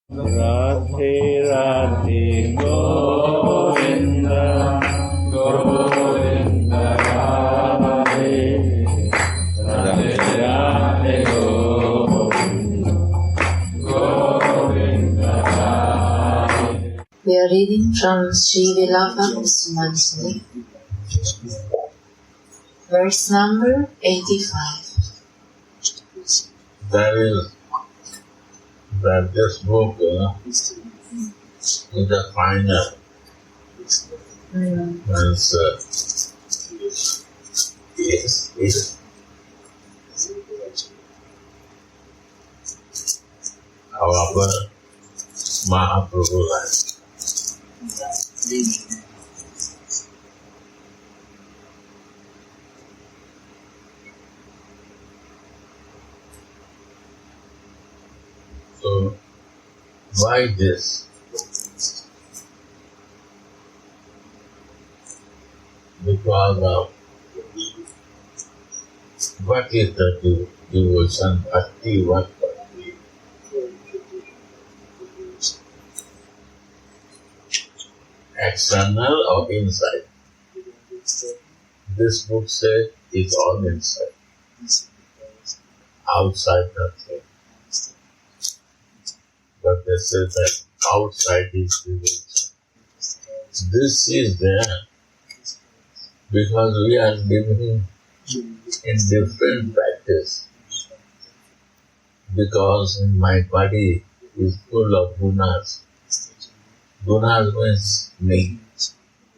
Radhe Radhe Govinda Govinda Radhe Radhe Radhe Govinda Govinda Radhe. We are reading from Sri Vilapa Kusumanjali, verse number 85. That this book is the final. Is our Mahaprabhu life. So, why this? Because of what is the devotion, bhakti, what bhakti? External or inside? This book says it's all inside. Outside nothing. But they say that outside is devotion. This is there because we are living in different practice. Because my body is full of gunas. Gunas means me.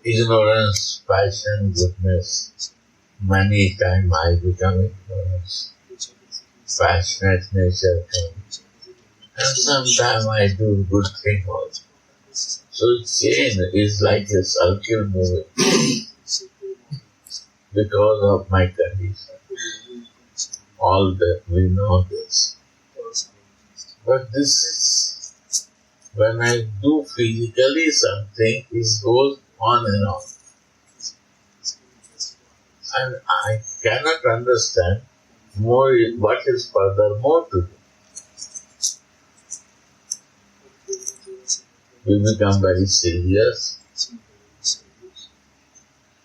Ignorance, passion, goodness. Many times I become ignorant. Passionate nature comes. And sometimes I do good thing also. So chain is like a circle moving because of my condition. All that we know this. But this is, when I do physically something, it goes on and on. And I cannot understand more what is furthermore to do. We become very serious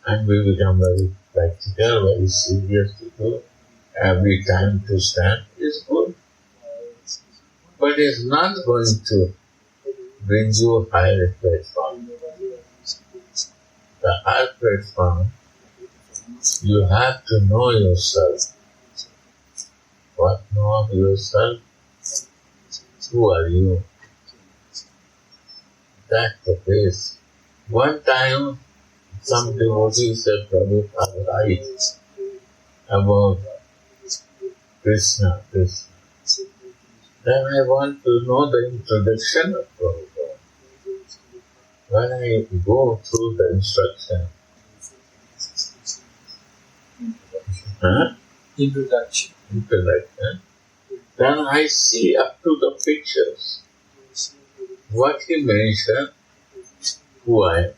and we become very practical, very serious to do. Every time to stand is good. But it's not going to bring you higher platform. The higher platform, you have to know yourself. What know yourself? Who are you? That's the base. One time, some devotees said, Prabhupada writes about Krishna. Then I want to know the introduction of Prabhupada. When I go through the instruction, introduction, then I see up to the pictures. What he mentioned, who I am.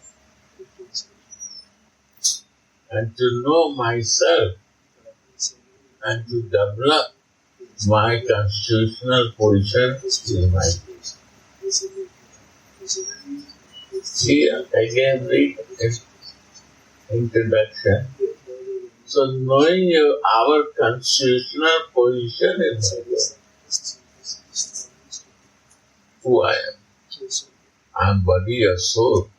And to know myself and to develop my constitutional position in my case. See, again read introduction. So knowing our constitutional position in my life, who I am. I am body or soul.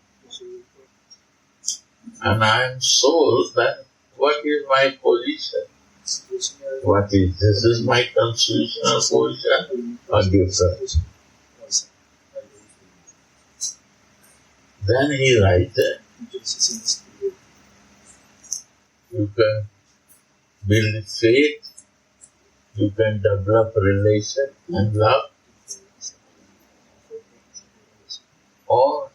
And I am soul, then what is my position? What is this? Is my constitutional position or different? Then he writes, you can build faith, you can develop relation and love, or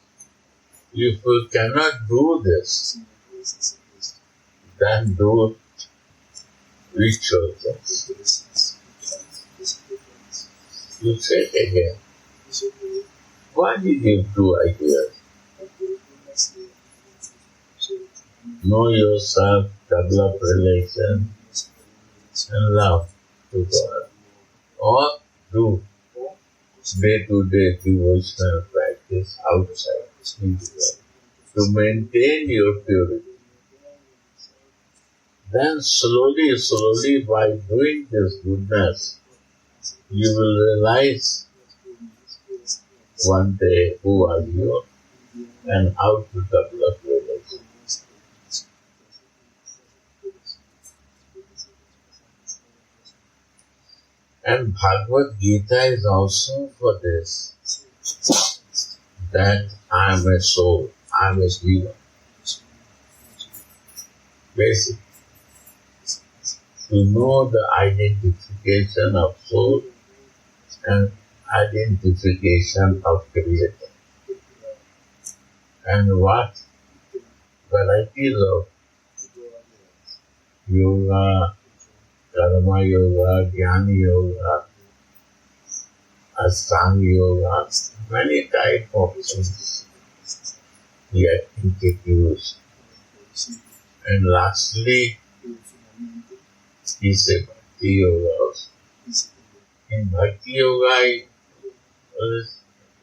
if you cannot do this, then do rituals. You say it again. Why did you do ideas? Know yourself, develop relation and love to God. Or do day-to-day devotional practice outside to maintain your purity. Then slowly by doing this goodness, you will realize one day who are you and how to develop relations. And Bhagavad Gita is also for this, that I am a soul, I am a jiva. Basically, to know the identification of soul and identification of creator. And what varieties of yoga, karma yoga, jnana yoga, ashtanga yoga, many types of things yet introduced. And lastly, is a Bhakti Yoga also. In Bhakti Yoga,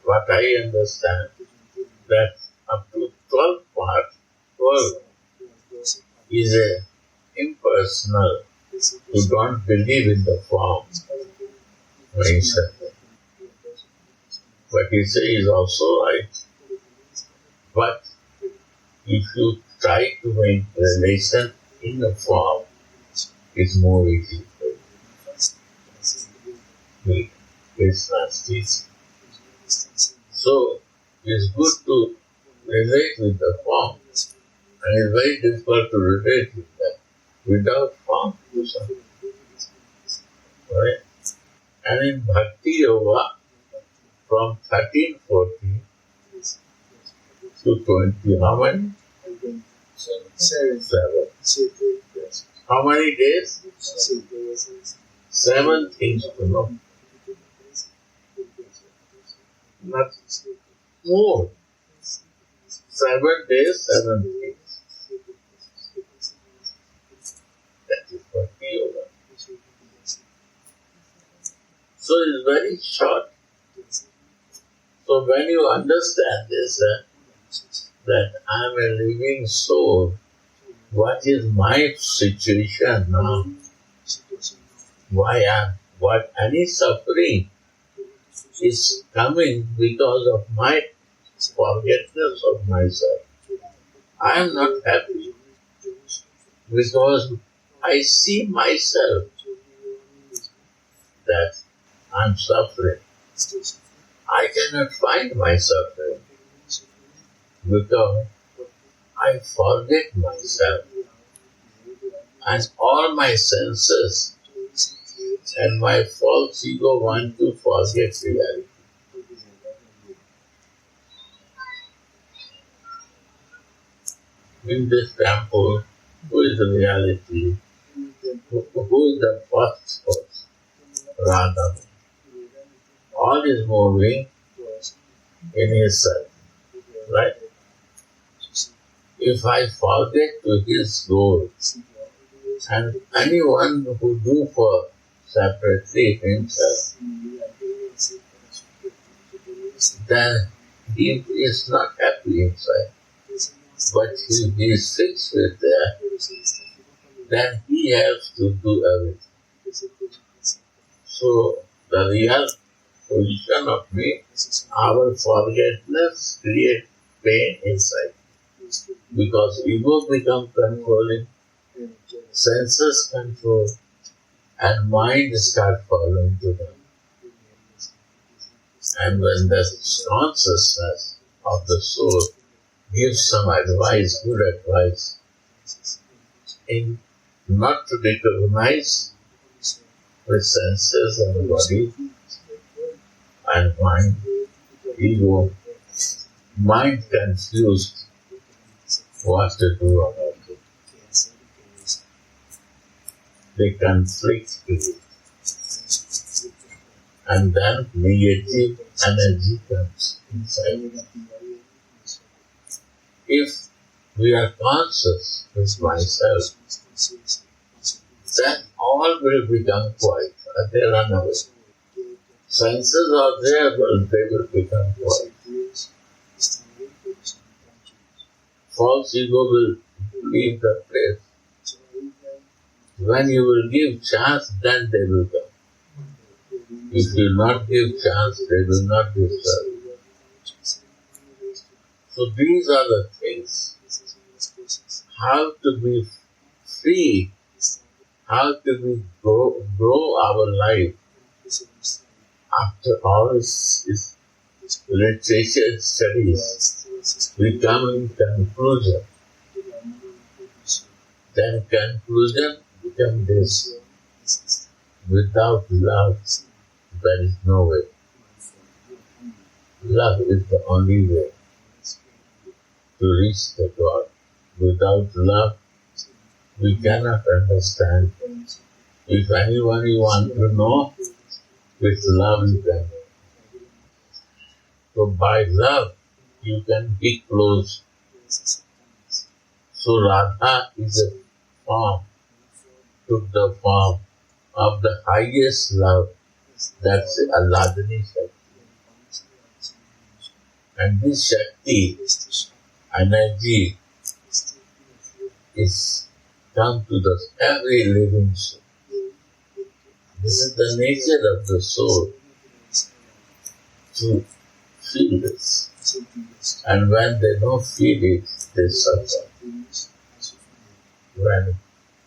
what I understand, that up to 12 parts, 12 is a impersonal, who don't believe in the form. But he says is also right. But if you try to make relation in the form, it's more easy for you. Krishna's teaching. So, it's good to relate with the form, and it's very difficult to relate with that without form. Right? And in Bhakti Yoga, from 1340 to 20, how many? 7. How many days? 7 things to know. Not more. 7 days, 7 things. That is Bhakti Yoga. So it's very short. So when you understand this, that I am a living soul, what is my situation now? What any suffering is coming because of my forgetfulness of myself. I am not happy because I see myself that I am suffering. I cannot find my suffering because I forget myself and all my senses and my false ego want to forget reality. In this temple, who is the reality? Who is the first force? Radha. All is moving in his self. Right? If I forget to his goal, and anyone who do for separately himself, then he is not happy inside. But if he is fixed with that, then he has to do everything. So the real position of me, our forgetfulness creates pain inside. Because ego becomes controlling, senses control, and mind start following to them. And when the consciousness of the soul gives some advice, good advice, in not to recognize with senses and body and mind, ego, mind confused what to do about it. They conflict with it. And then negative energy comes inside. If we are conscious with myself, then all will become quiet. They run away. Senses are there, but they will become quiet. False ego will leave the place. When you will give chance, then they will come. If you not give chance, they will not disturb. So these are the things. How to be free, how to be grow our life. After all is literature studies, we come in conclusion. Then conclusion becomes this. Without love, there is no way. Love is the only way to reach the God. Without love, we cannot understand. If anybody wants to know, with love you can. So by love, you can be close. So Radha is a form, took the form of the highest love, that's Alladini Shakti. And this Shakti, energy, is come to the every living soul. This is the nature of the soul to feel this. And when they don't feel it, they suffer. When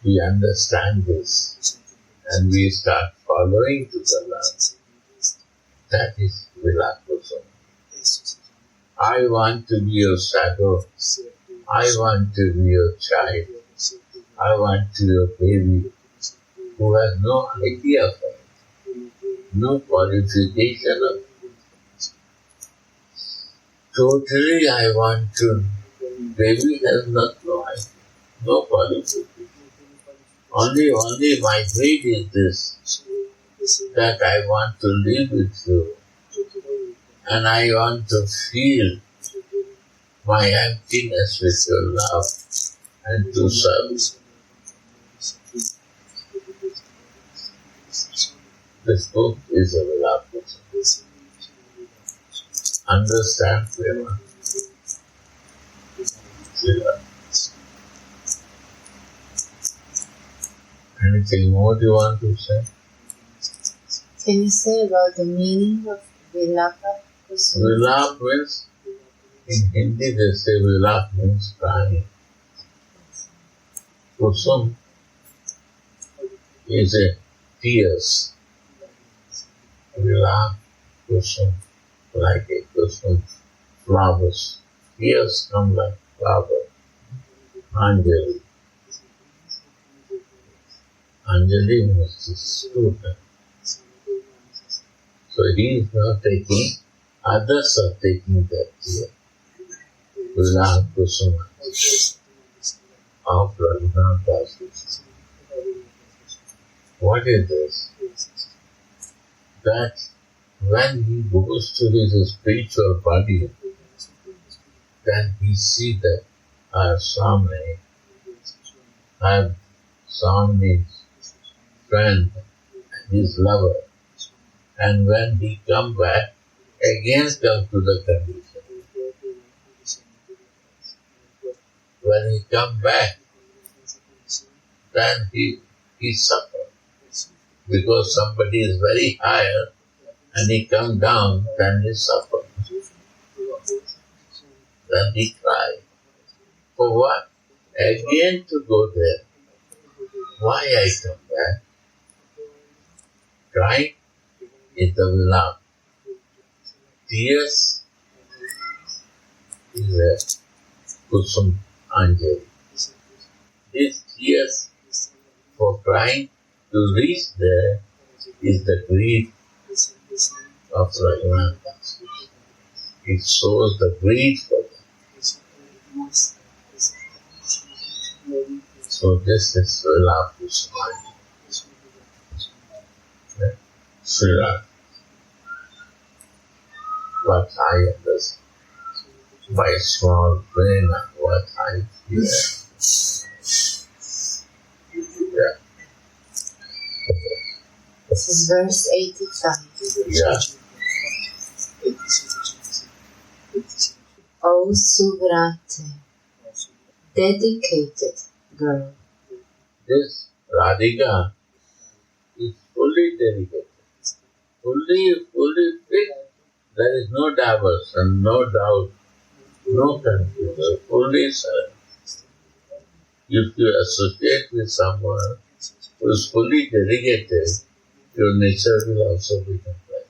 we understand this and we start following to the love, that is Vilapa. I want to be your shadow. I want to be your child. I want to be your baby who has no idea of it, no qualification of it. Totally I want to. Baby has no idea, no qualification. Only my greed is this, that I want to live with you and I want to feel my emptiness with your love and to serve. This book is a Vilapa. Understand Prema. Anything more you want to say? Can you say about the meaning of Vilapa? Vilap means, in Hindi they say Vilap means crying. Kusum is a tears. Vilap, kusum, like a kusum, flowers. Tears come like flower. Anjali. Anjali means the student. So he is not taking, others are taking that tear. Vilap, Kusumanjali. Of Raghunath Das. What is this? That when he goes to his spiritual body, then he sees that our Swami, our Swami's friend, his lover, and when he come back, again come to the condition. When he come back, then he suffers. Because somebody is very higher and he come down, then he suffers. Then he cries. For what? Again to go there. Why I come back? Crying is the Vilapa. Tears is a Kusumanjali. These tears for crying to reach there is the greed of Raghunath Das. It shows the greed for them. So this is Vilapa Kusumanjali. Srila. What I understand by small brain and what I feel. Yeah. This is verse 85. Yeah. O Suvrate, dedicated girl. This Radhika is fully dedicated, fully fixed. There is no diversion, no doubt, no confusion, fully surrender. If you associate with someone who is fully dedicated, your nature will also become like that.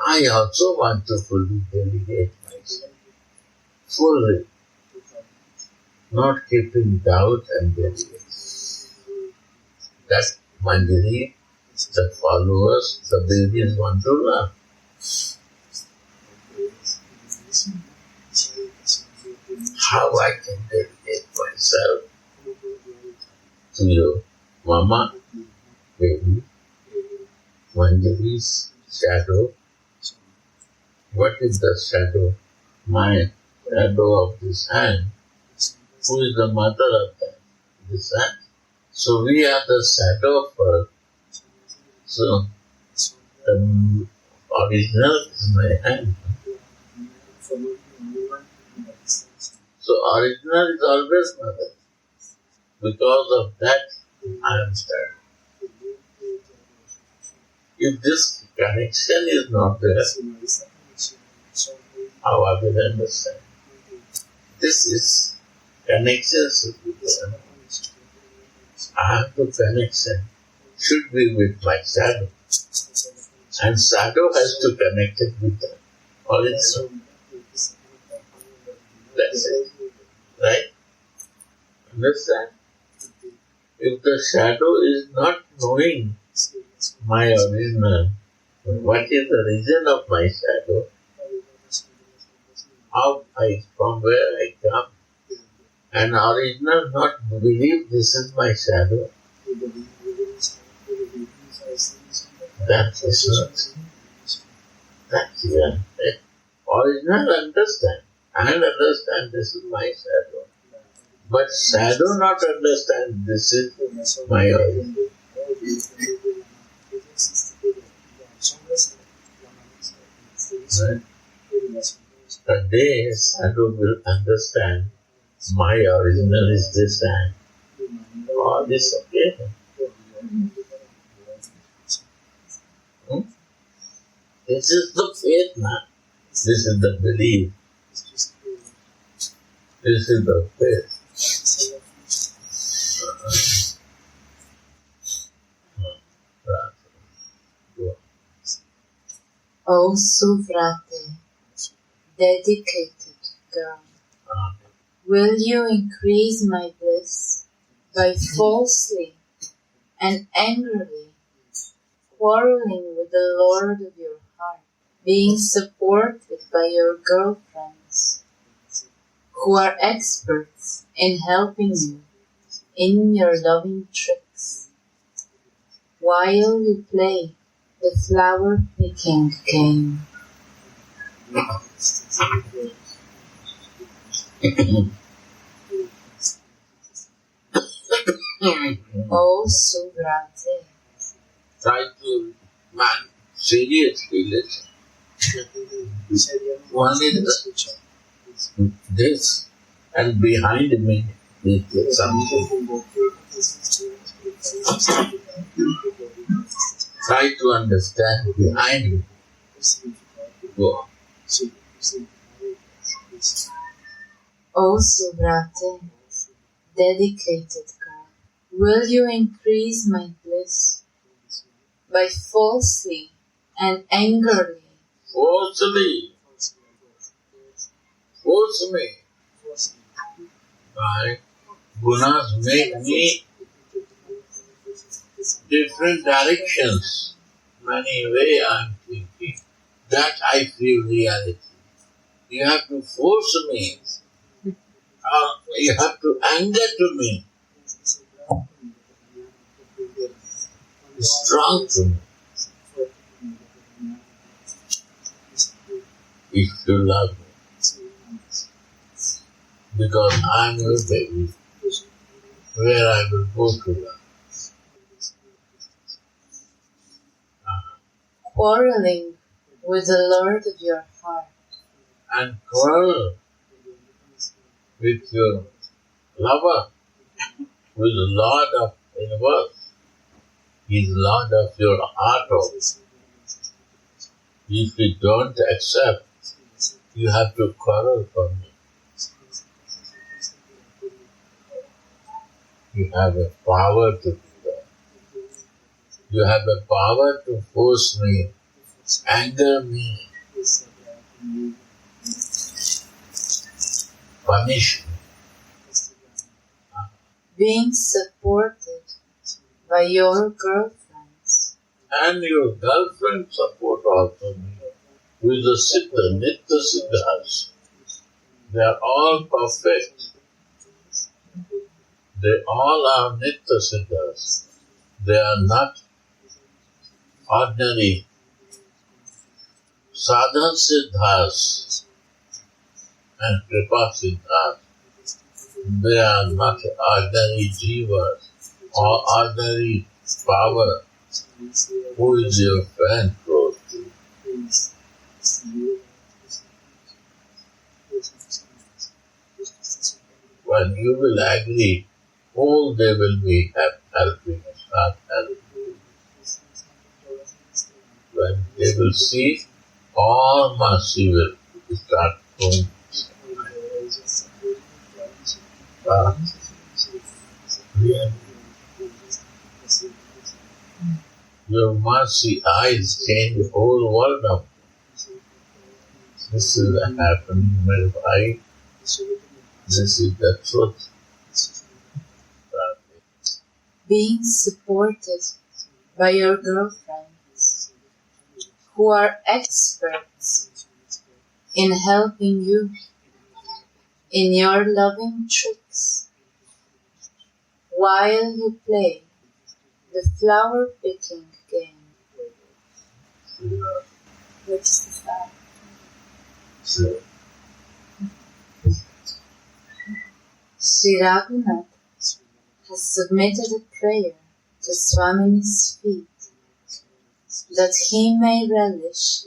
I also want to fully dedicate myself, fully, not keeping doubt and dedication. That Manjari, the followers, the babies want to learn. How I can dedicate myself to your mama, baby, Manjari's shadow. What is the shadow? My shadow of this hand. Who is the mother of that? This hand. So we are the shadow of her. So the original is my hand. So original is always mother. Because of that, I am sad. If this connection is not there, how I will understand? This is connection should be there. I have to connection should be with my shadow. And shadow has to connect it with the original. That's it. Right? Understand? If the shadow is not knowing my original, what is the reason of my shadow? From where I come? And original not believe this is my shadow. That is not. That's the original understand. And understand this is my shadow. But shadow not understand this is my original. Right? The day shadow will understand my original is this and all this okay. This is the faith, man. This is the belief. This is the faith. O Suvrate, dedicated girl. Will you increase my bliss by falsely and angrily quarreling with the Lord of your heart, being supported by your girlfriends, who are experts in helping you in your loving tricks, while you play the flower-picking game? O Suvrate, Try to man seriously listen. One is this, and behind me is something. Try to understand behind me. Go on. O Suvrate, dedicated girl, will you increase my bliss by falsely and angrily Force me. My gunas make me different directions. Many way I am thinking. That I feel reality. You have to force me. Or you have to anger to me. Strong to me. If you love me. Because I am your baby. Where I will go to love. quarreling with the Lord of your heart, and quarrel with your lover, with the Lord of the universe. He is Lord of your heart also. If you don't accept, you have to quarrel for me. You have a power to do that. You have a power to force me, anger me, punish me. being supported by your girlfriends, And your girlfriend support also me. With the Siddha, Nitya Siddhas. They are all perfect. They all are Nitya Siddhas. They are not ordinary Sadhana Siddhas and Kripa Siddhas. They are not ordinary jivas or ordinary power. Who is your friend close to? When you will agree, all they will be helping, not helping. When they will see, all mercy will start going. Really. Your mercy eyes change the whole world now. This is happening in my life. This is the truth. being supported by your girlfriends, who are experts in helping you in your loving tricks, while you play the flower picking game. Which is the flower? Sri Raghunath has submitted a prayer to Swamini's feet that he may relish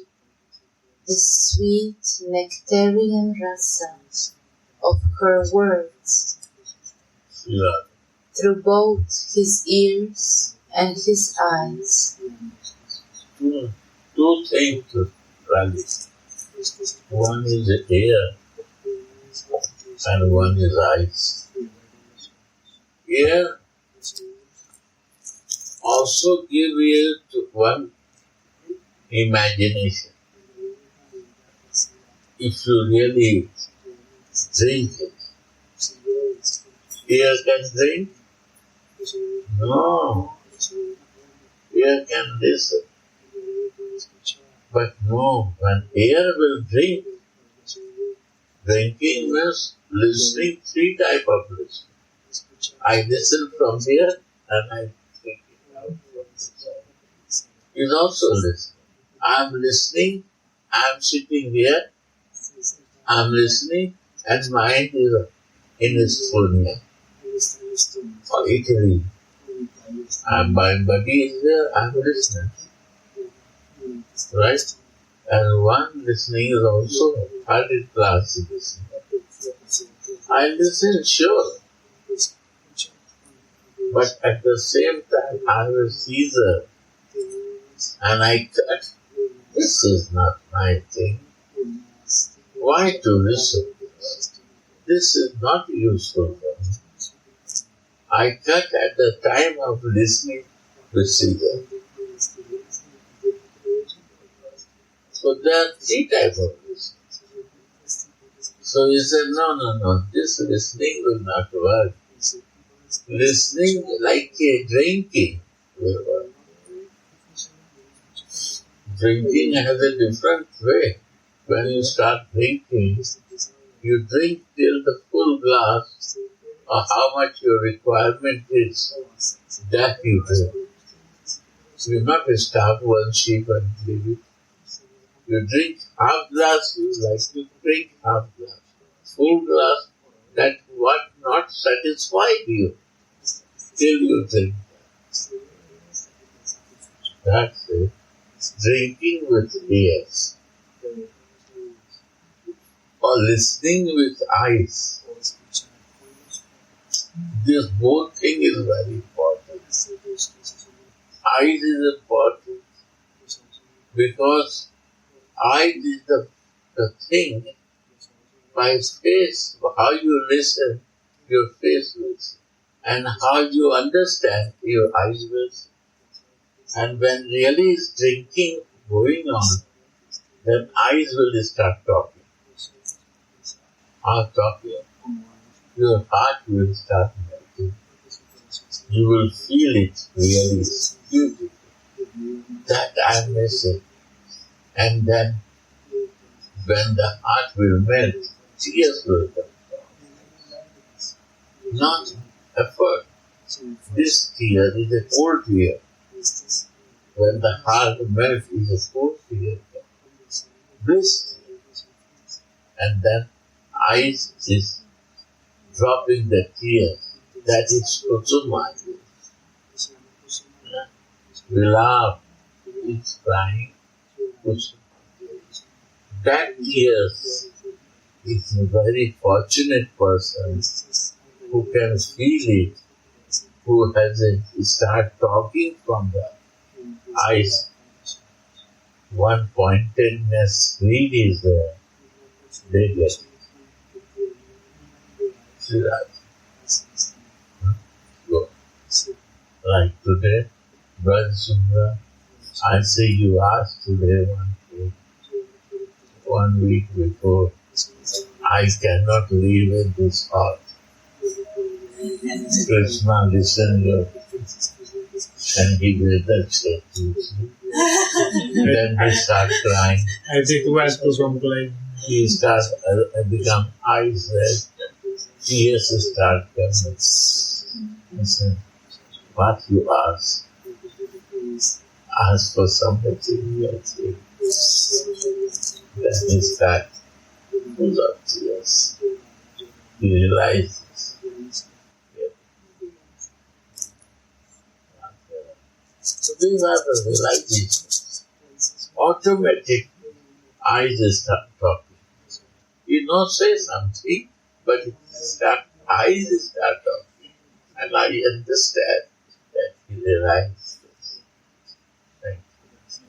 the sweet nectarian rasa of her words through both his ears and his eyes. Two things to relish. One is the ear and one is eyes. Ear also give ear to one imagination. If you really drink it, ear can drink? No. Ear can listen. But no, when ear will drink, drinking means listening, three types of listening. I listen from here and I think it out from this side. He's also listening. I am listening, I am sitting here, I am listening, and mind is in his punya or Italy. And my body is there, I am listening. Right? And one listening is also third class listening. I listen, sure. But at the same time, I have a seizure and I cut. This is not my thing. Why to listen? This is not useful for me. I cut at the time of listening with seizure. So there are three types of listening. So he said, no, this listening will not work. Listening like a drinking will work. Drinking has a different way. When you start drinking, you drink till the full glass or how much your requirement is. That you drink. You not starve one sheep and leave it. You drink half glass, you like to drink half glass. Full glass, that what not satisfied you till you drink. That's it. drinking with ears or listening with eyes. This whole thing is very important. Eyes is important because eyes is the thing. By face, how you listen, your face will see. And how you understand, your eyes will see. And when really is drinking going on, then eyes will start talking. How talking? Your heart will start melting. You will feel it really is beautiful. That I am missing. And then when the heart will melt, tears will come. Not effort. This tear is a cold tear. When the heart melts, is a cold tear. This tear. And then eyes is dropping the tears. That is Kusumanjali. Vilapa is crying. That tears is a very fortunate person who can feel it, who has start talking from the eyes. One pointedness greed is there. They get it. See that? Go. Like today, Brother Sundar, I say you asked today 1 week before, I cannot live in this heart. Krishna listen your and he will accept you. Then they start crying. I think who has to complain? He starts become eyes red. Tears start coming. Listen, what you ask for something you achieve. Then he starts full of tears. He realizes. So these are the realizations. Automatic eyes start talking. You don't say something, but eyes start talking. And I understand that he realizes this. Thank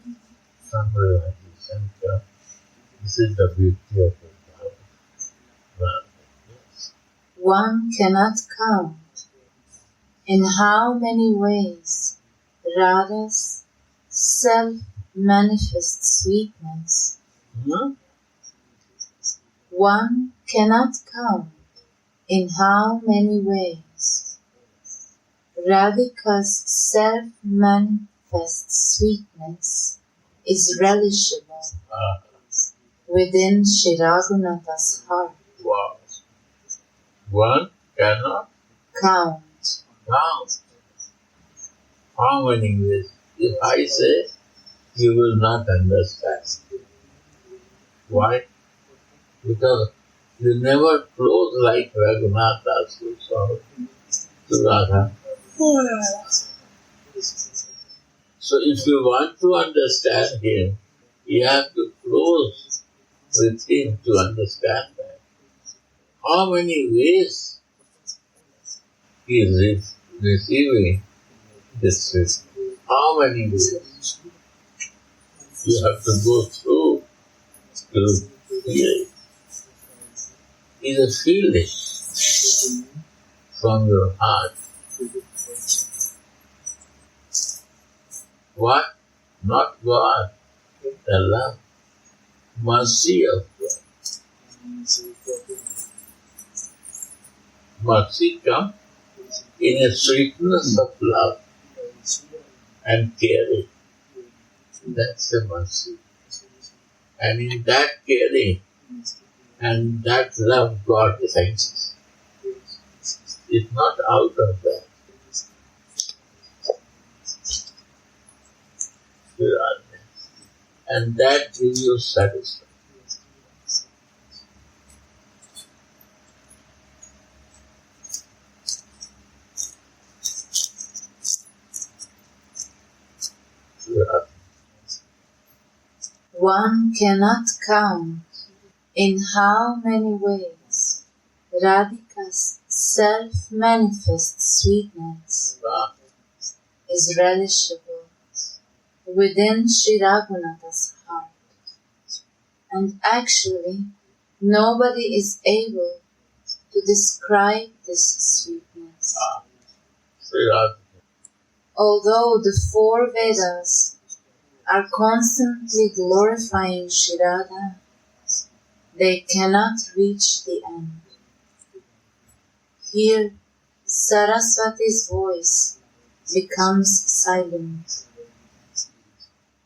you. Some realization. This is the beauty of the power. Yes. One cannot count in how many ways Radha's self-manifest sweetness. One cannot count in how many ways Radhika's self-manifest sweetness is relishable within Shri Raghunatha's heart. Wow. One cannot Count. count. How many ways? If I say, you will not understand. Why? Because you never close like Raghunatha to Radha. So if you want to understand him, you have to close with him to understand that. How many ways he is receiving this truth? How many ways? You have to go through to feel it. It's a feeling from your heart. What? Not God, the love, mercy of God. Mercy comes in a sweetness of love and caring. That's the mercy. And in that caring and that love, God thanks. It's not out of that. And that gives you satisfaction. One cannot count in how many ways Radhika's self-manifest sweetness is relishable within Sri Raghunatha's heart. And actually, nobody is able to describe this sweetness. Although the four Vedas are constantly glorifying Sri Radha, they cannot reach the end. Here, Saraswati's voice becomes silent.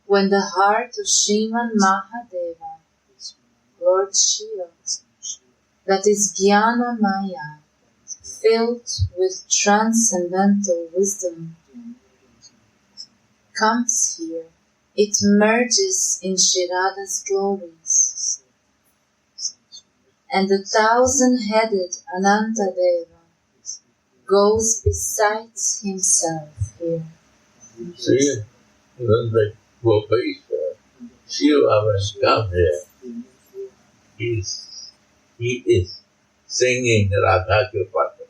When the heart of Sriman Mahadeva, Lord Shiva, that is Jnana Maya, filled with transcendental wisdom, comes here, it merges in Sri Radha's glories. And the thousand-headed Anantadeva goes besides himself here. See, even the Gopeshwar, Shiva has come here. He is singing Radha Kripata,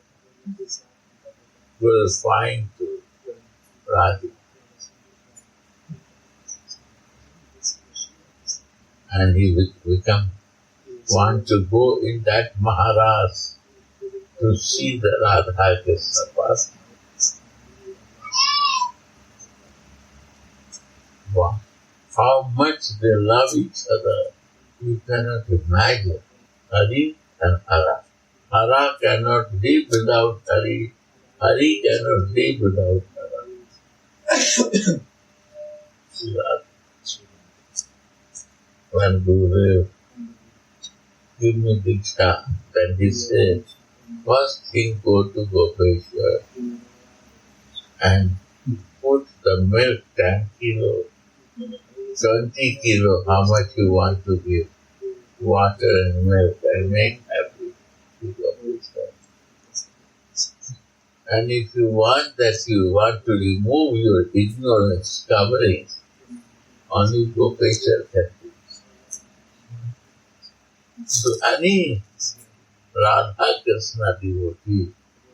corresponding to Radha. And he will want to go in that Maharaj to see the Radha Krishna Pasma. Wow. How much they love each other, you cannot imagine. Hari and Hara. Hara cannot live without Hari. Hari cannot live without Hara. When Gurudev gave me Diksha, then he said, first thing go to Gopeshwar and put the milk 10 kilo, 20 kilo, how much you want to give, water and milk, and make happy to Gopeshwar. And if you want to remove your ignorance covering, only Gopeshwar can do. So any Radha Krishna devotee,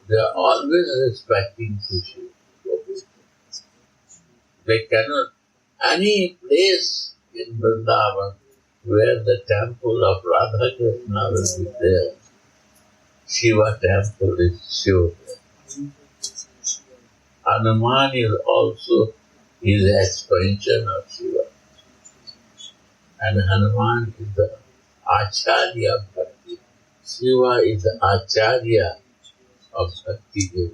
they are always respecting Krishna. They cannot, any place in Vrindavan where the temple of Radha Krishna will be there, Shiva temple is sure there. Hanuman is also the expansion of Shiva. And Hanuman is the Acharya of Bhakti. Shiva is the Acharya of Bhakti.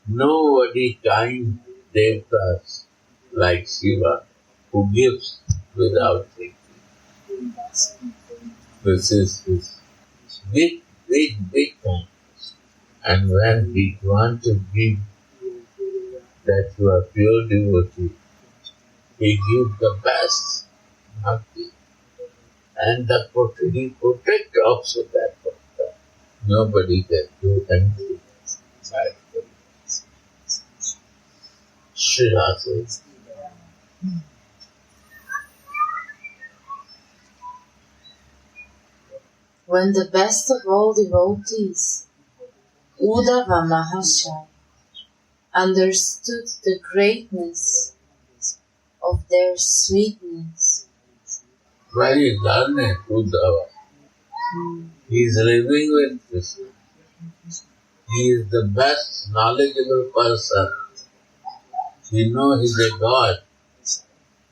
Nobody kind Devatas like Shiva who gives without thinking. This is his big kindness. And when we want to give that you are pure devotee, he gives the best bhakti. And he protects also that bhakti. Nobody can do anything like that. Sri Radha. When the best of all devotees, Uddhava Mahashaya, understood the greatness of their sweetness, Very learned Uddhava. He is living with Krishna. He is the best knowledgeable person. He knows he is a God.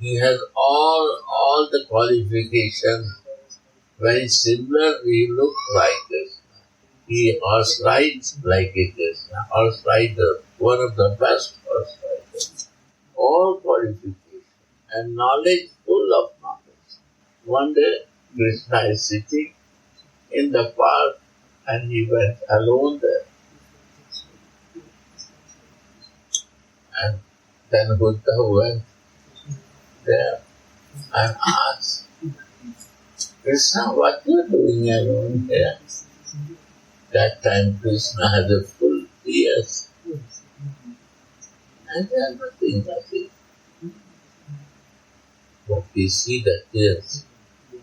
He has all the qualifications. Very similar, he looks like Krishna. He horse rides like a Krishna. Horse rider, one of the best horse riders. All qualifications and knowledge, full of knowledge. One day, Krishna is sitting in the park and he went alone there. And then Buddha went there and asked, Krishna, what you are doing alone here? That time Krishna had a full tears. And there nothing. But we see the tears.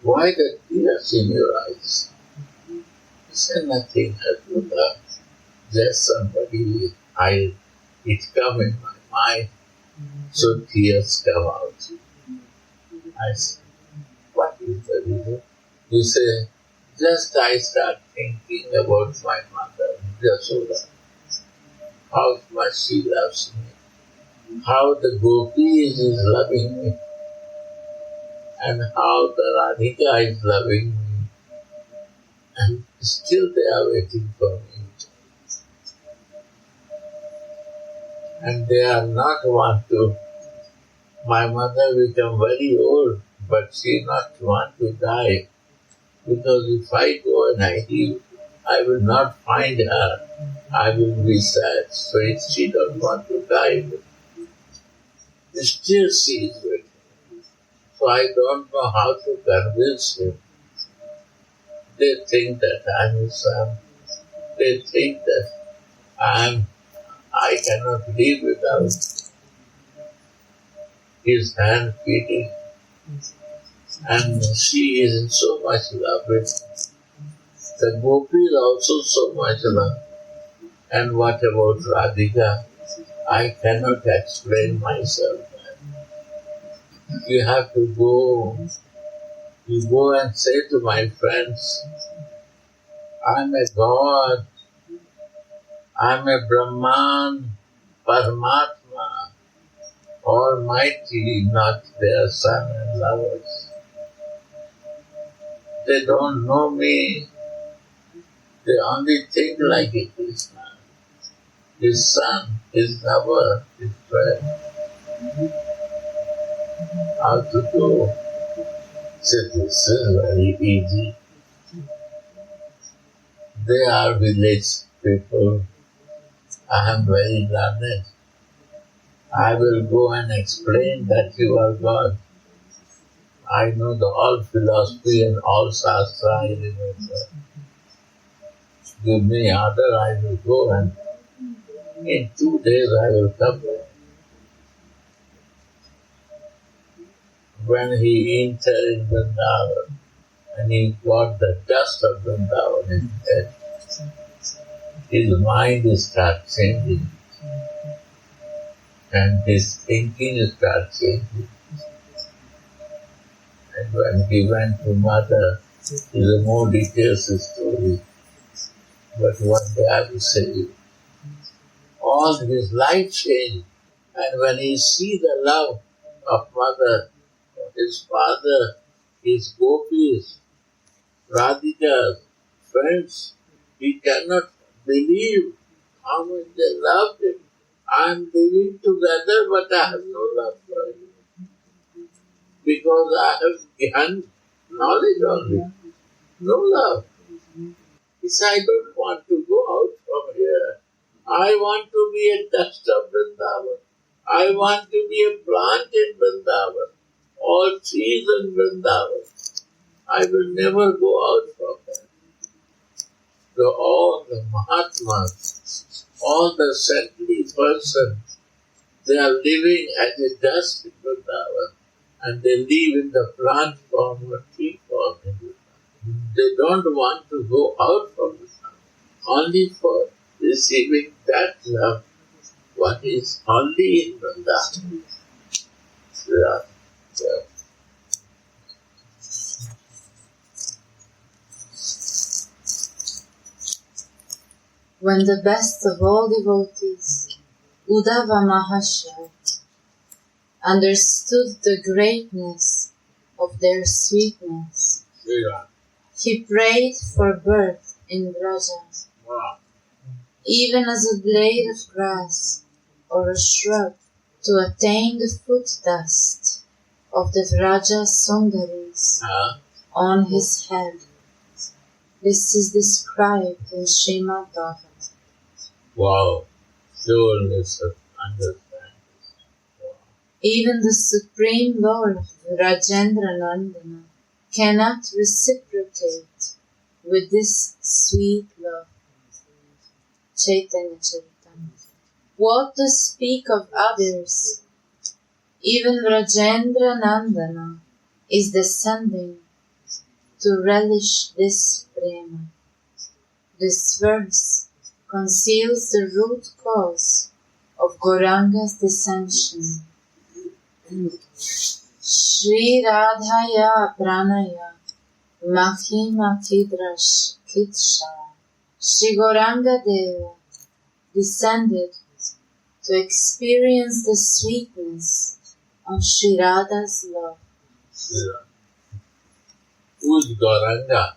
Why the tears in your eyes? I said, nothing, Adhuta. Just somebody, it come in my mind, so tears come out. I said, what is the reason? You say, just I start thinking about my mother, Jasoda, how much she loves me, how the gopis is loving me, and how the Radhika is loving me, and still they are waiting for me. And they are not want to. My mother become very old, but she not want to die, because if I go and I leave, I will not find her. I will be sad. So if she don't want to die, still she is waiting. So I don't know how to convince him. They think that I am his son. They think that I cannot live without his hand feeding. And she is in so much love with him. The gopi is also so much love. And what about Radhika? I cannot explain myself. You have to go. You go and say to my friends, I'm a God, I'm a Brahman, Paramatma, Almighty, not their son and lovers. They don't know me. They only think like a Krishna, his son, his lover, his friend. How to do? So this is very easy. They are village people. I am very learned. I will go and explain that you are God. I know the all philosophy and all Shastra. I remember. Give me order, I will go, and in 2 days I will come back. When he entered in Vrindavan and he got the dust of Vrindavan in his head, his mind started changing and his thinking started changing. And when he went to Mother, is a more detailed story. But one day I will say you, all his life changed. And when he see the love of Mother, his father, his gopis, Radhika's friends, he cannot believe how much they loved him. I am living together, but I have no love for him. Because I have given knowledge only, no love. He said, I don't want to go out from here. I want to be a dust of Vrindavan. I want to be a plant in Vrindavan. All trees in Vrindavan. I will never go out from there. So all the Mahatmas, all the saintly persons, they are living as a dust in Vrindavan, and they live in the plant form or tree form in Vrindavan. They don't want to go out from Vrindavan, only for receiving that love, what is only in Vrindavan. Yeah. Yeah. When the best of all devotees, Uddhava Mahashaya, understood the greatness of their sweetness, Yeah. he prayed for birth in Vraja, Wow. even as a blade of grass or a shrub, to attain the foot dust of the Vraja Sundaris on his head. This is described in Srimad Bhagavatam. Wow. Sureness of understanding. Wow. Even the Supreme Lord Rajendra Nandana cannot reciprocate with this sweet love. Chaitanya Charitamrita. What to speak of others? Even Rajendra Nandana is descending to relish this prema. This verse conceals the root cause of Gauranga's dissension. Shri Radhaya Pranaya Mahima Kidsha. Shri Gauranga Deva descended to experience the sweetness of Shri Radha's love. Who is Gauranga?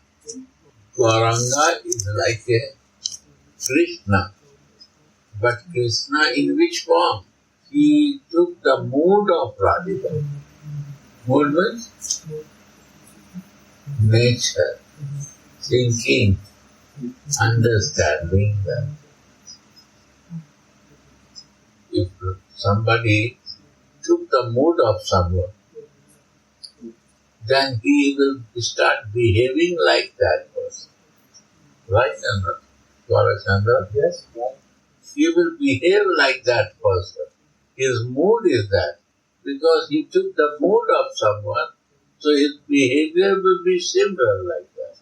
Gauranga is like a Krishna. But Krishna in which form? He took the mood of Radhika. Mood means nature, thinking, understanding that. If somebody took the mood of someone, then he will start behaving like that person. Right or not? Gaurachandra? Yes. He will behave like that person. His mood is that. Because he took the mood of someone, so his behavior will be similar like that.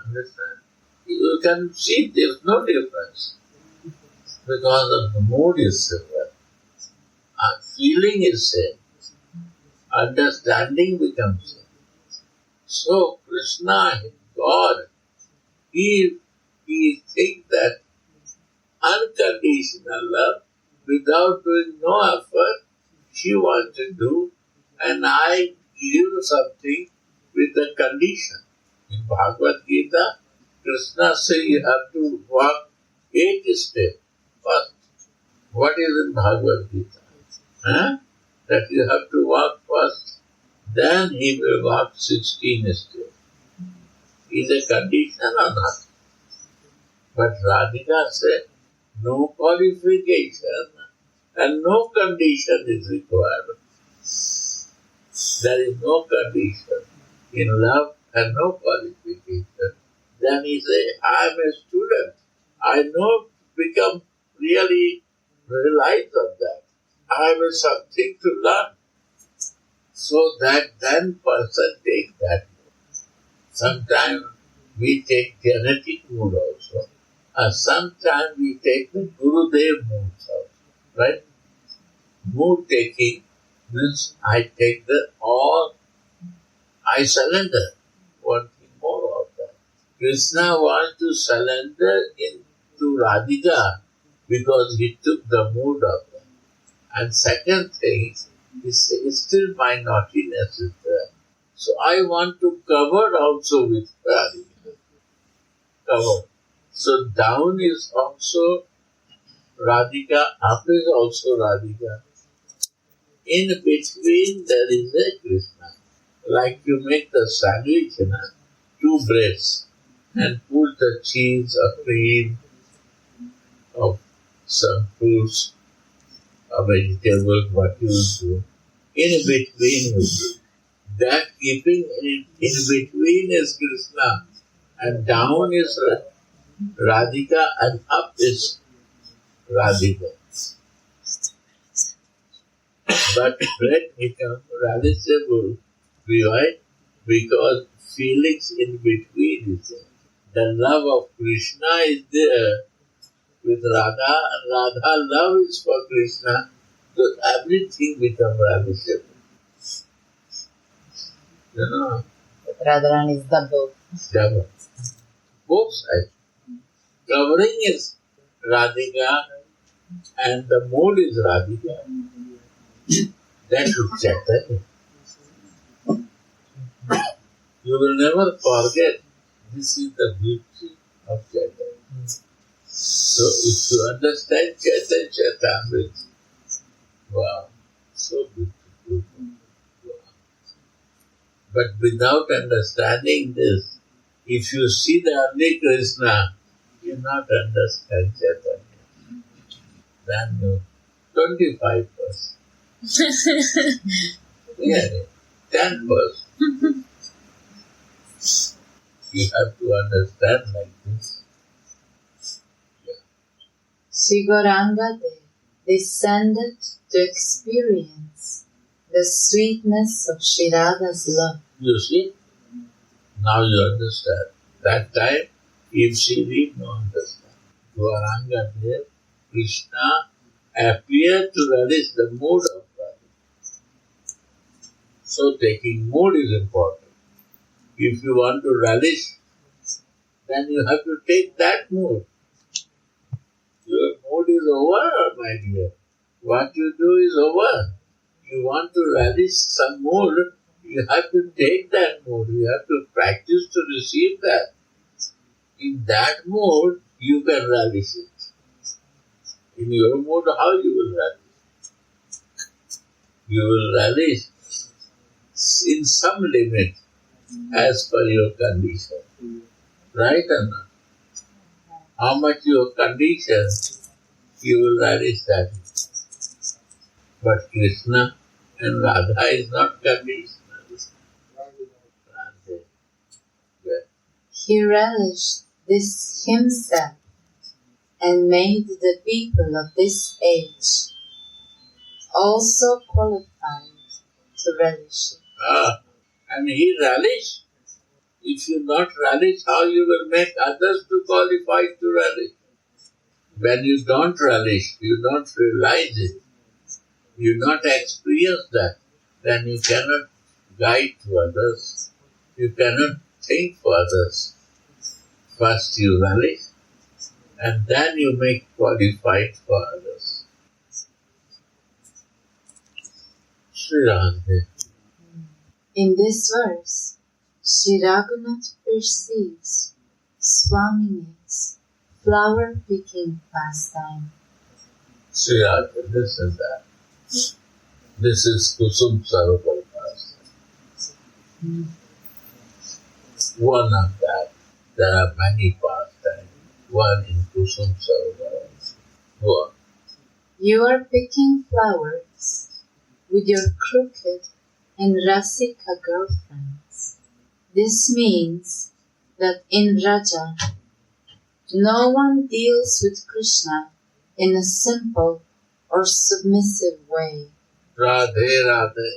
Understand? You can see there is no difference. Because of the mood is similar. Feeling is same. Understanding becomes same. So Krishna, God, he thinks that unconditional love, without doing no effort, she wants to do, and I give something with the condition. In Bhagavad Gita, Krishna says you have to walk 8 steps first. What is in Bhagavad Gita? That you have to walk first, then he will walk 16 steps. Is a condition or not? But Radhika said, no qualification and no condition is required. There is no condition in love and no qualification. Then he said, I am a student. I know become really realize of that. I have something to learn. So that then person takes that mood. Sometimes we take genetic mood also. Sometimes we take the Gurudev mood also. Right? Mood taking means I take I surrender. One thing more of that. Krishna wants to surrender into Radhika because he took the mood of that. And second thing is still my naughtiness is there. So I want to cover also with Radhika. Cover. So down is also Radhika, up is also Radhika. In between there is a Krishna. Like you make the sandwich, 2 breads, and put the cheese or cream of some fruits or vegetables, what you do. In between you do. That keeping in between is Krishna, and down is Radhika, and up is Radhika. But bread becomes relishable. Why? Because feelings in between is there. The love of Krishna is there with Radha, and Radha love is for Krishna, so everything becomes relishable. You know? Radharani is double. Double. Both sides. Covering is Radhika and the mood is Radhika. That is Chaitanya. You will never forget this is the beauty of Chaitanya. So if you understand Chaitanya, wow, so beautiful. Wow. But without understanding this, if you see the only Krishna, you not understand Chaitanya. Then you 25%. Really, 10%. You have to understand like this. Sri Gauranga Dev descended to experience the sweetness of Shri Radha's love. You see, Now you understand. That time, if she did not understand, Gauranga there, Krishna appeared to relish the mood of Radha. So taking mood is important. If you want to relish, then you have to take that mood. Your mood is over, my dear. What you do is over. You want to relish some mood, you have to take that mood. You have to practice to receive that. In that mood, you can relish it. In your mood, how you will relish? You will relish in some limit as per your condition. Right or not? How much your condition, you will relish that. But Krishna and Radha is not conditional. He relished this himself and made the people of this age also qualified to relish it. And he relished. If you not relish, how you will make others to qualify to relish? When you don't relish, you don't realize it, you not experience that, then you cannot guide to others. You cannot think for others. First you relish, and then you make qualified for others. Sri Radhe. In this verse, Sri Raghunath perceives Swami's flower-picking pastime. Sri Radhe, this and that. This is Kusum Sarovar pastime. One of that. There are many pastimes. One in Kusum Sarovar. Go on. You are picking flowers with your crooked and Rasika girlfriends. This means that in Vraja, no one deals with Krishna in a simple or submissive way. Radhe, Radhe.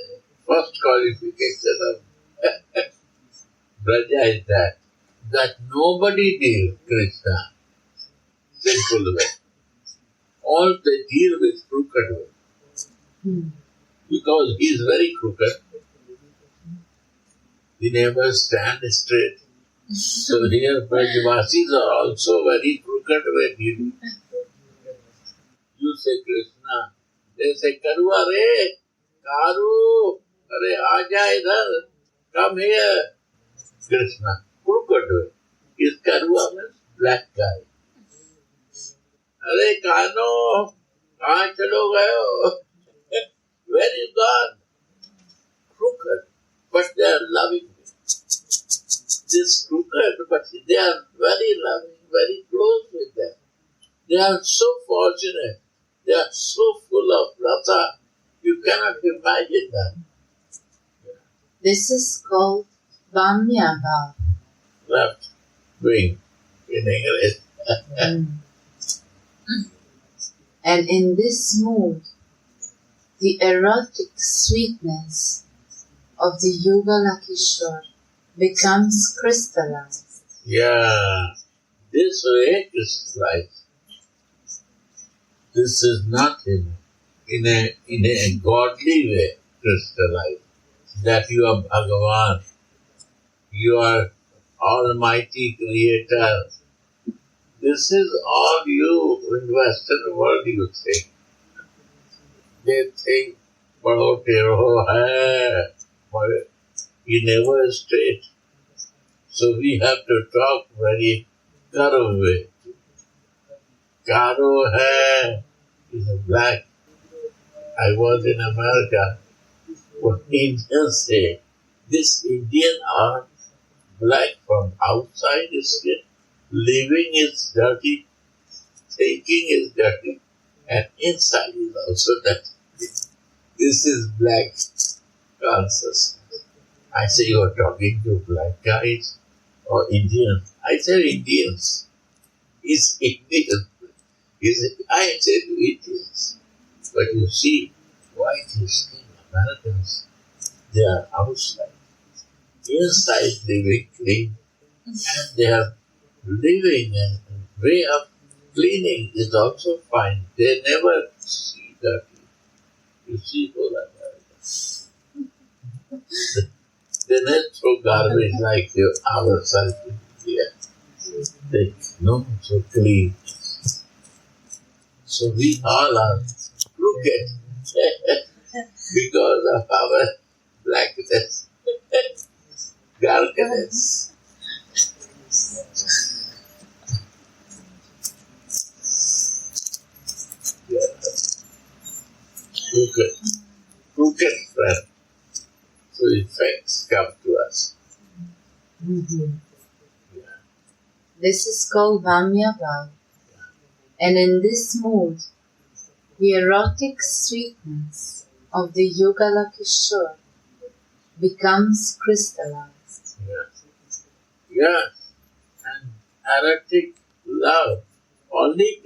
First qualification of Vraja is that nobody deals Krishna simple way. All they deal with crooked way. Because he is very crooked. He never stand straight. So here Brajvasis are also very crooked way dealing. You say Krishna, they say Karua re, Karu, are aaja idhar, come here. Krishna, crooked way. His Karua means black guy. Are Kano, kahan chalo gayo? Where is God? Crooked, but they are loving. This crooked, but they are very loving, very close with them. They are so fortunate. They are so full of rasa. You cannot imagine that. This is called Vamya Bhav. Left wing in English. And in this mood, the erotic sweetness of the Yugala Kishore becomes crystallized. Yeah, this way crystallized. This is not in a godly way crystallized. That you are Bhagavan, you are Almighty Creator. This is all you in Western world you think. They think, bado tero hai, but he never straight. So we have to talk very Karo way. Karo hai is a black. I was in America. What Indians say, this Indian are black from outside is skin, living is dirty, thinking is dirty, and inside is also dirty. This is black consciousness. I say you are talking to black guys or Indians. I say Indians. It's Indian. I say to Indians. But you see, white skin Americans, they are outside. inside living clean, and they are living and way of cleaning is also fine. They never see that. You see all that. They never throw garbage like ourselves in India. They know so clean. So we all are crooked because of our blackness, darkness. Yeah. Crooked friend. So effects come to us. Mhm. Yeah. This is called Vamyabhav. And in this mood, the erotic sweetness of the Yugala Kishore becomes crystallized. Yeah. And erotic love only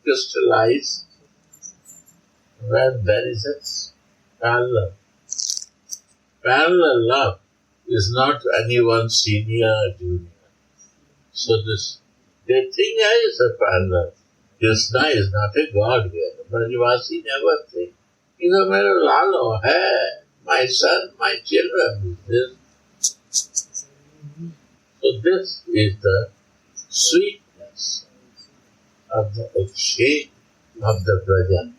crystallize when there is a parallel. Parallel love is not anyone senior or junior. So they think there is a parallel. Krishna is not a god here. Brajvasi never think. He's a mere lalo. Hey, my son, my children. So this is the sweetness of the exchange of the Braja.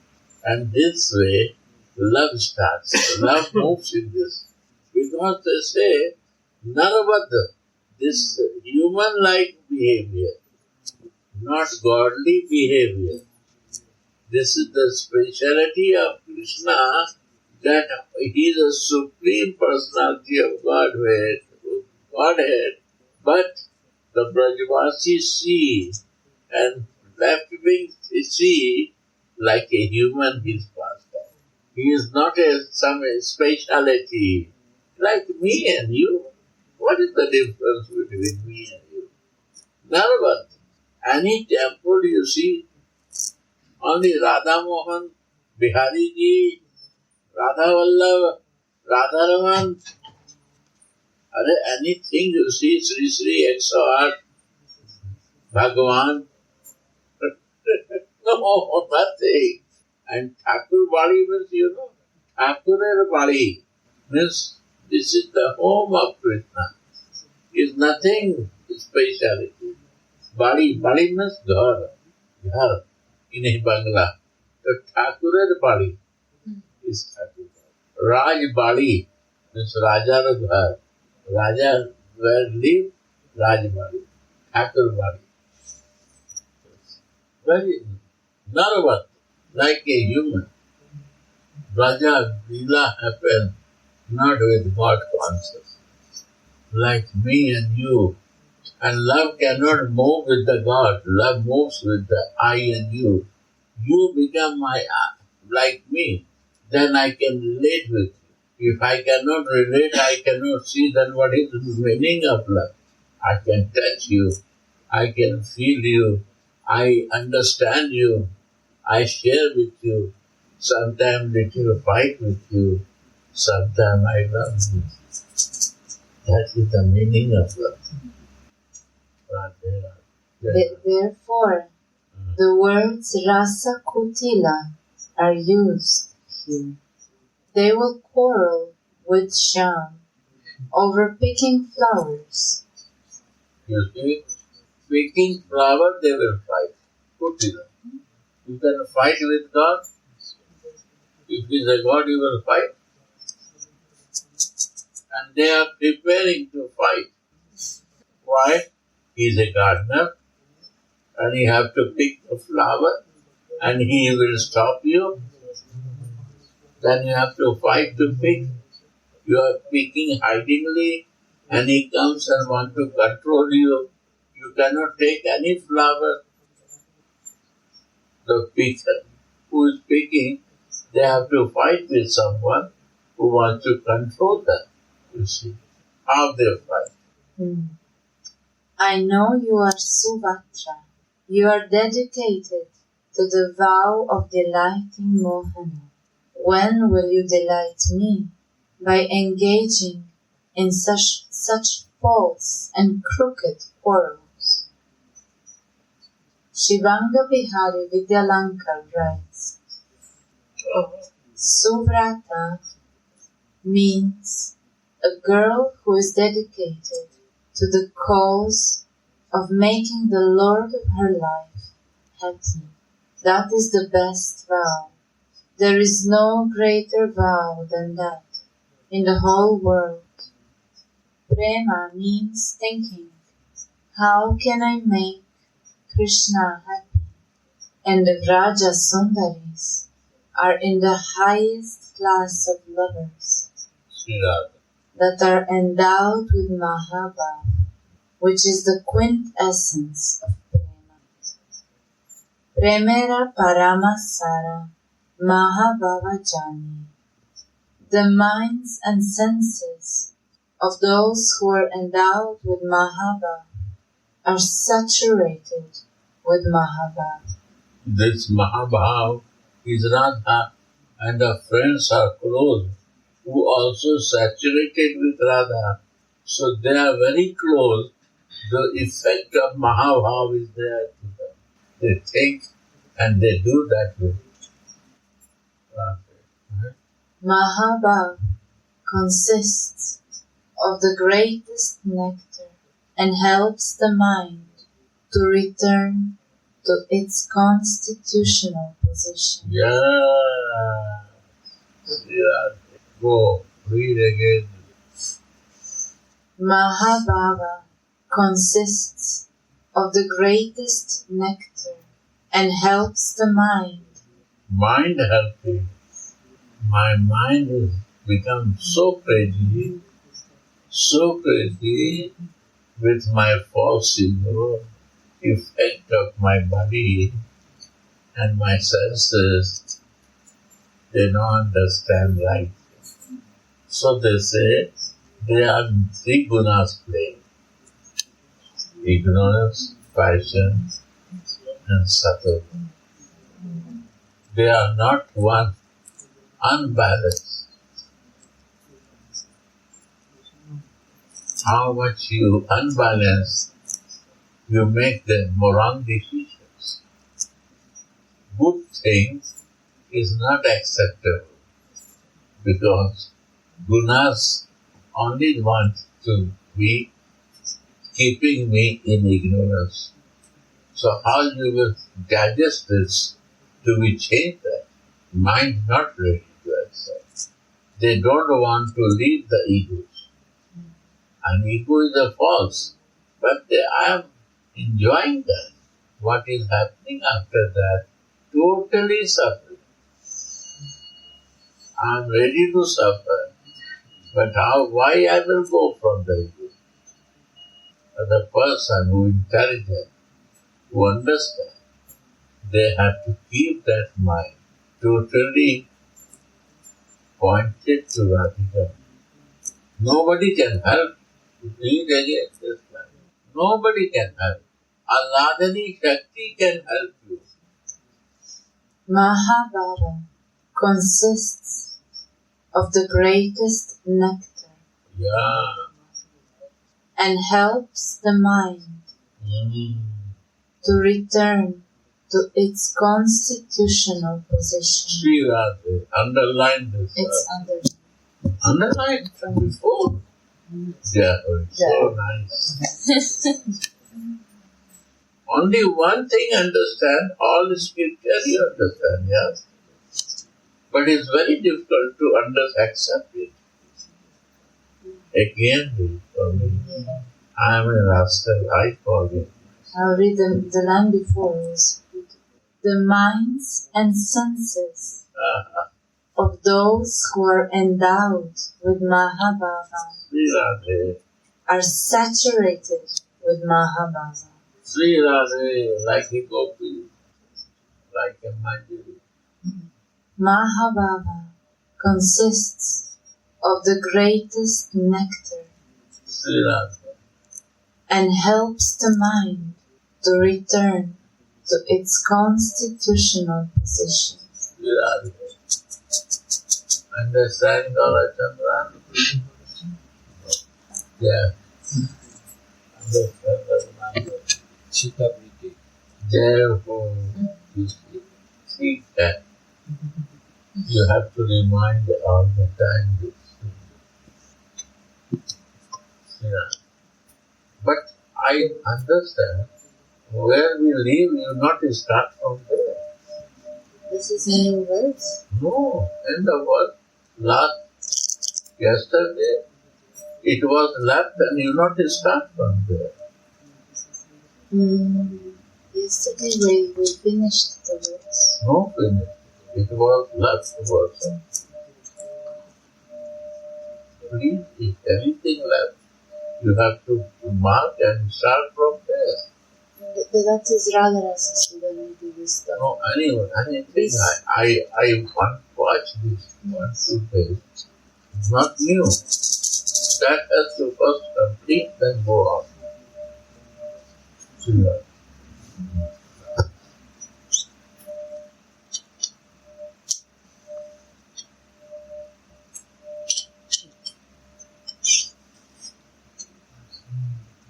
And this way, love starts. Love moves in this. Because they say, Narabadha, this human-like behavior, not godly behavior. This is the speciality of Krishna, that he is a supreme personality of Godhead, but the Brajvasi see and left wing see like a human he is passed by. He is not some speciality like me and you. What is the difference between me and you? None of us. Any temple you see, only Radha Mohan, Bihari Ji, Radha Vallabh, Radha Raman, anything you see, Sri Sri, XOR, Bhagavan, no, nothing. And Thakur Bali means, Thakur Bali means this is the home of Krishna. Is nothing speciality. Bali means Ghar in a Bangla. The Thakur Bali is Thakur. Raj Bali means Raja Ghar. Raja where live, Raj Bali. Thakur Bali. Very nervous, like a human. Raja Leela happen not with God conscious, like me and you. And love cannot move with the God. Love moves with the I and you. You become my like me. Then I can relate with you. If I cannot relate, I cannot see then what is the meaning of love. I can touch you. I can feel you. I understand you. I share with you. Sometimes little fight with you. Sometimes I love you. That is the meaning of love. Therefore, the words Rasa Kutila are used here. They will quarrel with Shyam over picking flowers. You see, picking flower, they will fight. Kutila. You can fight with God. If he is a God, you will fight. And they are preparing to fight. Why? He is a gardener and he have to pick the flower and he will stop you. Then you have to fight to pick. You are picking hidingly and he comes and wants to control you. You cannot take any flower. The picker who is picking, they have to fight with someone who wants to control them. You see how they fight. I know you are Suvatra. You are dedicated to the vow of delighting Mohana. When will you delight me? By engaging in such false and crooked quarrels. Shivanga Bihari Vidyalankar writes, Suvrata means a girl who is dedicated to the cause of making the Lord of her life happy. That is the best vow. There is no greater vow than that in the whole world. Prema means thinking, how can I make Krishna happy? And the Vraja Sundaris are in the highest class of lovers that are endowed with Mahabhav, which is the quintessence of Prema. Premera Paramasara Mahabhava Jani. The minds and senses of those who are endowed with Mahabhav are saturated with Mahabhav. This Mahabhav is Radha, and the friends are close who also saturated with Radha. So they are very close. The effect of Mahabhav is there to them. They think and they do that way. Mahabhav consists of the greatest nectar and helps the mind to return to its constitutional position. Yeah. Go, read again. Mahabhava consists of the greatest nectar and helps the mind. Mind helping. My mind has become so crazy with my false ego, effect of my body and my senses. They don't understand right. So they say there are three gunas playing: ignorance, passion, and sattva. They are not one, unbalanced. How much you unbalance, you make the wrong decisions. Good things is not acceptable because gunas only want to be keeping me in ignorance. So how you will digest this to be changed that? Mind not ready to accept. They don't want to leave the egos. And ego is a false. But I am enjoying that. What is happening after that? Totally suffering. I am ready to suffer. But why I will go from the ego? The person who is intelligent, who understands, they have to keep that mind totally pointed to Radhika. Nobody can help. Read again this line. Nobody can help. Aladani Shakti can help you. Mahabhava consists of the greatest nectar and helps the mind to return to its constitutional position. Sri Radhe, underline this. It's Underlined from before. Yeah, so nice. Only one thing understand, all scripture you understand, yes. But it's very difficult to accept it. Again, for me, I am a rascal, I forget. I'll read the line before. The minds and senses of those who are endowed with Mahabhava are saturated with Mahabhava. Sri Radhe, like a gopi, like a Manjari. Mahabhava consists of the greatest nectar Sri Radhe. And helps the mind to return to its constitutional position. Sri Radhe. Understand Gaura Chandra? Yeah. Understand that? Therefore, you see that you have to remind all the time this. Yeah. But I understand where we live, you not start from there. This is a new verse. No, in the world, yesterday, it was left and you not start from there. Yesterday we finished the verse. No finish. It was left verse. Please, if anything left, you have to mark and start from there. But that is rather as when we do this stuff. No, anything. I want to watch this 1, 2 days. It's not new. That has to first complete, then go on. See that?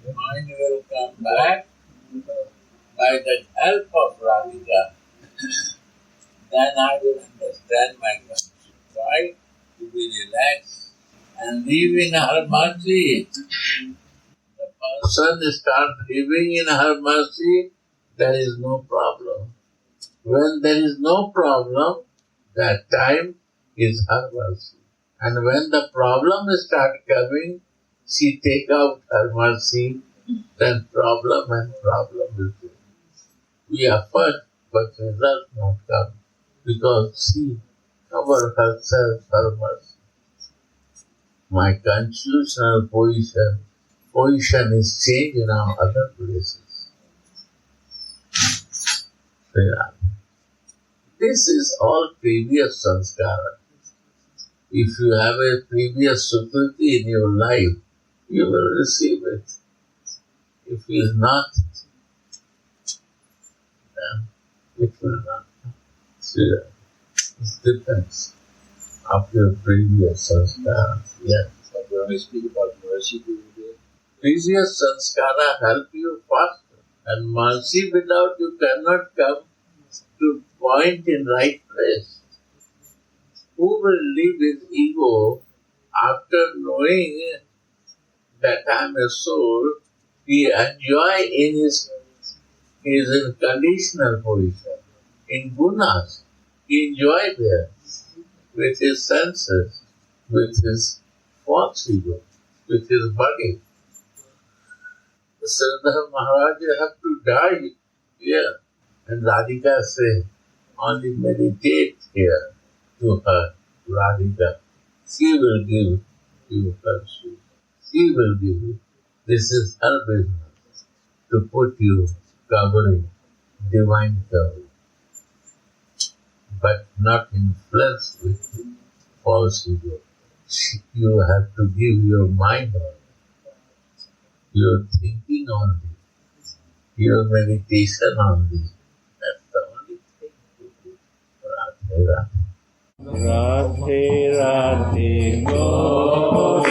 The mind will come back by the help of Radhika. Then I will understand my conscience. Why? To be relaxed and live in her mercy. The person starts living in her mercy, there is no problem. When there is no problem, that time is her mercy. And when the problem starts coming, she take out her mercy, then problem will come. We effort, but result not come, because she covered herself her mercy. My constitutional position is changed in our other places. Yeah. This is all previous sanskara. If you have a previous sukriti in your life, you will receive it. If it is not, then it will not. See that? It depends of your previous sanskara. Yes. Like when we speak about mercy, Previous sanskara help you faster. And mercy without you cannot come to point in right place. Who will leave his ego after knowing that I am a soul? He enjoy in his in conditional position, in gunas. He enjoy there with his senses, with his false ego, with his body. Sridhar Maharaj have to die here. And Radhika say, only meditate here to her, Radhika. She will give you her sweet. She will give you. This is her business, to put you covering, divine covering, but not influence with false ego. You have to give your mind on it, your thinking only, your meditation only. That's the only thing to do. Radhe Radhe. Radhe Radhe Gaur